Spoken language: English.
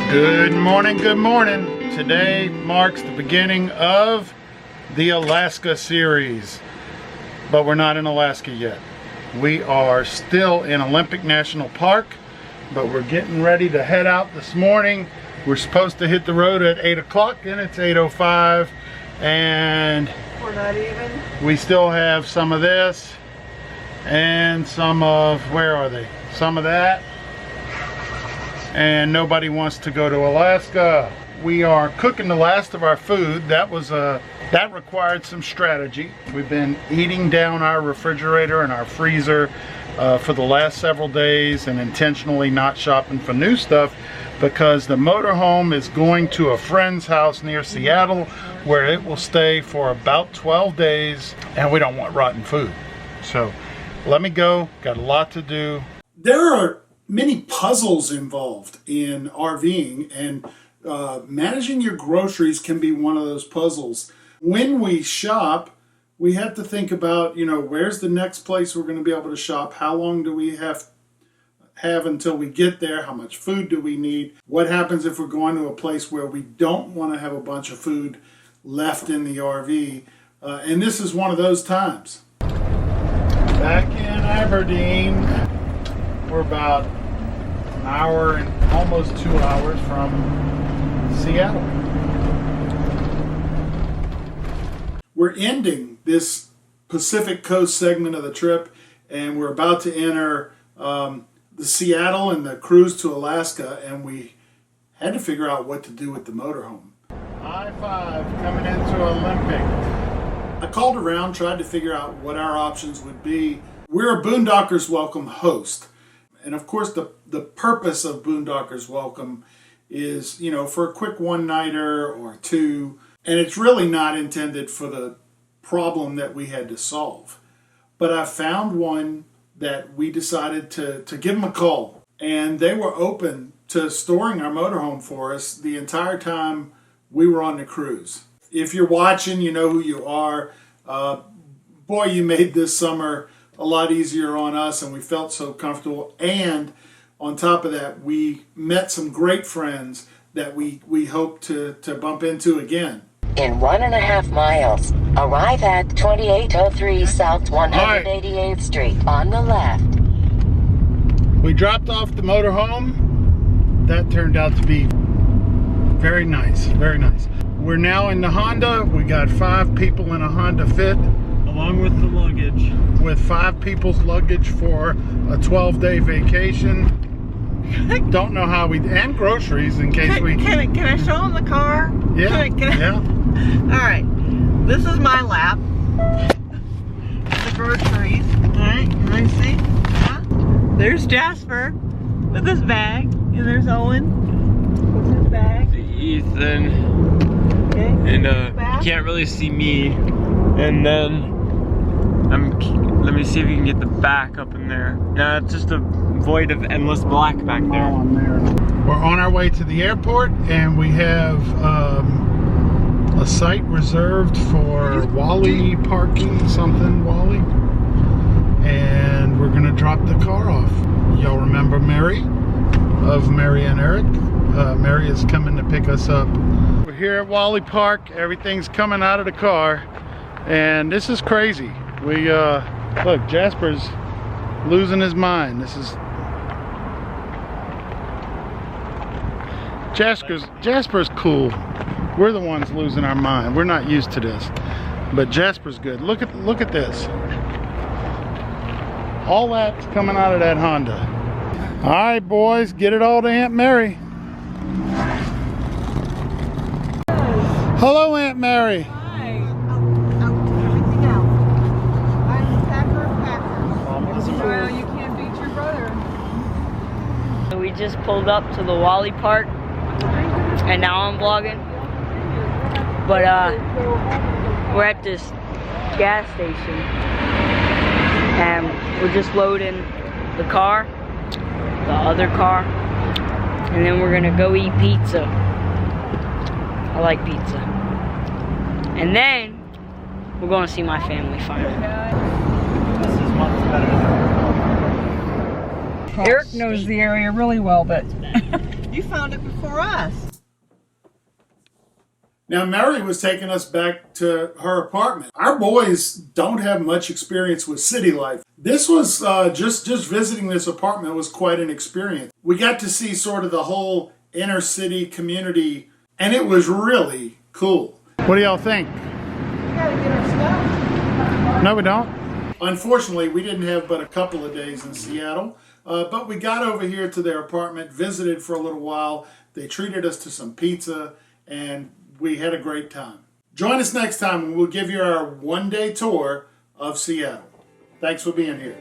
Good morning, good morning. Today marks the beginning of the Alaska series, but we're not in Alaska yet. We are still in Olympic National Park, but we're getting ready to head out this morning. We're supposed to hit the road at 8 o'clock and it's 8:05, and we're not even. We still have some of this and some of, where are they? Some of that. And nobody wants to go to Alaska. We are cooking the last of our food. That required some strategy. We've been eating down our refrigerator and our freezer for the last several days and intentionally not shopping for new stuff because the motorhome is going to a friend's house near Seattle where it will stay for about 12 days and we don't want rotten food. So let me go, got a lot to do. There are many puzzles involved in RVing, and managing your groceries can be one of those puzzles. When we shop, we have to think about, where's the next place we're going to be able to shop? How long do we have until we get there? How much food do we need? What happens if we're going to a place where we don't want to have a bunch of food left in the RV? And this is one of those times. Back in Aberdeen, we're about an hour and almost 2 hours from Seattle. We're ending this Pacific Coast segment of the trip, and we're about to enter the Seattle and the cruise to Alaska, and we had to figure out what to do with the motorhome. I-5 coming into Olympic. I called around, tried to figure out what our options would be. We're a Boondockers Welcome host. And of course, the purpose of Boondockers Welcome is, for a quick one-nighter or two. And it's really not intended for the problem that we had to solve. But I found one that we decided to give them a call. And they were open to storing our motorhome for us the entire time we were on the cruise. If you're watching, you know who you are. Boy, you made this summer a lot easier on us, and we felt so comfortable. And on top of that, we met some great friends that we hope to bump into again. In 1.5 miles, arrive at 2803 South 188th Street on the left. We dropped off the motorhome. That turned out to be very nice, very nice. We're now in the Honda. We got 5 people in a Honda Fit. Along with the luggage. With 5 people's luggage for a 12-day vacation. Don't know how we, and groceries in case we... Can I show them the car? Yeah, yeah. Alright, this is my lap. The groceries. Alright, you ready to see? Yeah. There's Jasper with his bag. And there's Owen with his bag. Ethan. Okay. And you can't really see me. And then let me see if you can get the back up in there. No, it's just a void of endless black back there. We're on our way to the airport, and we have a site reserved for Wally parking, something Wally. And we're gonna drop the car off. Y'all remember Mary of Mary and Eric? Mary is coming to pick us up. We're here at Wally Park. Everything's coming out of the car. And this is crazy. We, look, Jasper's losing his mind. This is... Jasper's cool. We're the ones losing our mind. We're not used to this. But Jasper's good. Look at this. All that's coming out of that Honda. All right, boys, get it all to Aunt Mary. Hello, Aunt Mary. Well, you can't beat your brother. We just pulled up to the Wally Park, and now I'm vlogging. But we're at this gas station, and we're just loading the car, the other car, and then we're gonna go eat pizza. I like pizza. And then we're gonna see my family finally. Eric knows the area really well, but You found it before us. Now, Mary was taking us back to her apartment. Our boys don't have much experience with city life. This was just visiting this apartment was quite an experience. We got to see sort of the whole inner city community, and it was really cool. What do y'all think? We gotta get our stuff. No, we don't. Unfortunately, we didn't have but a couple of days in Seattle, but we got over here to their apartment, visited for a little while. They treated us to some pizza, and we had a great time. Join us next time when we'll give you our one-day tour of Seattle. Thanks for being here.